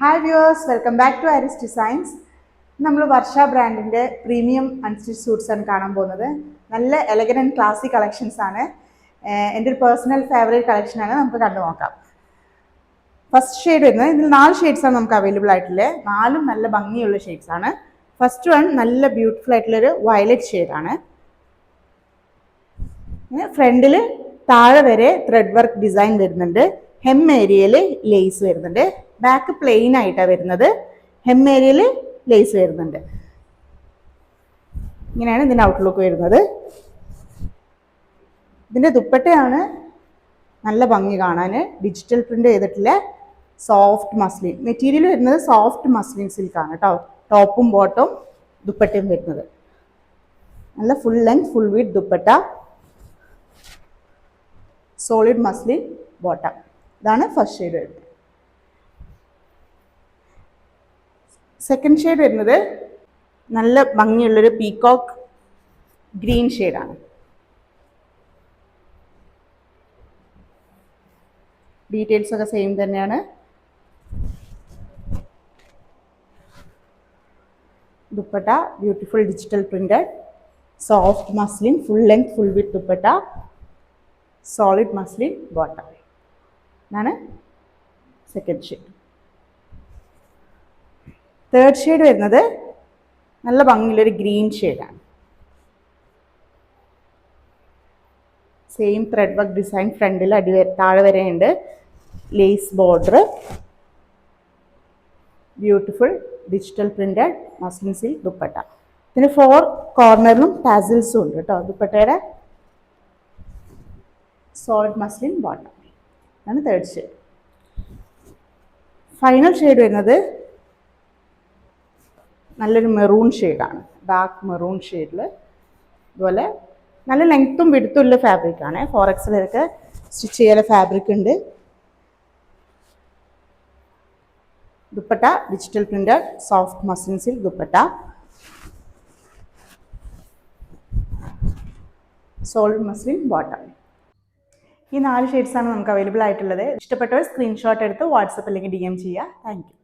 Hi viewers, welcome back to Iris designs. നമ്മൾ വർഷ ബ്രാൻഡിൻ്റെ premium unstitch suits ആണ് കാണാൻ പോകുന്നത്. നല്ല എലഗൻ ആൻഡ് ക്ലാസി കളക്ഷൻസ് ആണ്. എൻ്റെ ഒരു പേഴ്സണൽ ഫേവറേറ്റ് കളക്ഷനാണ്. നമുക്ക് കണ്ടു നോക്കാം. ഫസ്റ്റ് ഷെയ്ഡ് വരുന്നത് ഇതിൽ 4 ഷെയ്ഡ്സാണ് നമുക്ക് അവൈലബിൾ ആയിട്ടുള്ളത്. 4ഉം നല്ല ഭംഗിയുള്ള ഷെയ്ഡ്സ് ആണ്. ഫസ്റ്റ് വൺ നല്ല ബ്യൂട്ടിഫുൾ ആയിട്ടുള്ളൊരു വയലറ്റ് ഷെയ്ഡാണ്. ഫ്രണ്ടിൽ താഴെ വരെ ത്രെഡ് വർക്ക് ഡിസൈൻ വരുന്നുണ്ട്. ഹെം ഏരിയയിൽ ലേസ് വരുന്നുണ്ട്. ബാക്ക് പ്ലെയിൻ ആയിട്ടാണ് വരുന്നത്. ഹെം ഏരിയയിൽ ലേസ് വരുന്നുണ്ട്. ഇങ്ങനെയാണ് ഇതിൻ്റെ ഔട്ട്ലുക്ക് വരുന്നത്. ഇതിൻ്റെ ദുപ്പട്ടയാണ് നല്ല ഭംഗി കാണാൻ. ഡിജിറ്റൽ പ്രിന്റ് ചെയ്തിട്ടുള്ള സോഫ്റ്റ് മസ്ലിൻ മെറ്റീരിയൽ വരുന്നത്. സോഫ്റ്റ് മസ്ലിൻ സിൽക്കാണ് കേട്ടോ. ടോപ്പും ബോട്ടും ദുപ്പട്ടയും വരുന്നത്. നല്ല full length full width dupatta, solid muslin bottom. ഇതാണ് ഫസ്റ്റ് ഷെയ്ഡ് വരുന്നത്. സെക്കൻഡ് ഷെയ്ഡ് വരുന്നത് നല്ല ഭംഗിയുള്ളൊരു പീകോക്ക് ഗ്രീൻ ഷെയ്ഡാണ്. ഡീറ്റെയിൽസ് ഒക്കെ സെയിം തന്നെയാണ്. Dupatta beautiful digital printed soft muslin full length full width dupatta, solid muslin bottom. ഇതാണ് സെക്കൻഡ് ഷെയ്ഡ്. തേർഡ് ഷെയ്ഡ് വരുന്നത് നല്ല ഭംഗിയുള്ളൊരു ഗ്രീൻ ഷെയ്ഡാണ്. സെയിം ത്രെഡ് വർക്ക് ഡിസൈൻ ഫ്രണ്ടിൽ താഴെ വരെ ഉണ്ട്. Lace border, beautiful digital printed muslin silk dupatta. ഇതിന് 4 കോർണറിലും ടാസിൽസും ഉണ്ട് കേട്ടോ. ദുപ്പട്ടയുടെ സോളിഡ് മസ്ലിൻ ബോട്ടം ആണ് തേർഡ് ഷെയ്ഡ്. ഫൈനൽ ഷെയ്ഡ് വരുന്നത് നല്ലൊരു മെറൂൺ ഷെയ്ഡാണ്. ഡാർക്ക് മെറൂൺ ഷെയ്ഡിൽ ഇതുപോലെ നല്ല ലെങ്ത്തും വിഡ്ത്തും ഉള്ള ഫാബ്രിക്കാണ്. 4XL സ്റ്റിച്ച് ചെയ്യാനുള്ള ഫാബ്രിക് ഉണ്ട്. Dupatta digital printed soft muslin silk dupatta, solid muslin bottom. ഈ 4 ഷെയ്ഡ്സാണ് നമുക്ക് അവൈലബിൾ ആയിട്ടുള്ളത്. ഇഷ്ടപ്പെട്ടവർ സ്ക്രീൻഷോട്ട് എടുത്ത് വാട്സപ്പ് അല്ലെങ്കിൽ DM ചെയ്യുക. Thank you.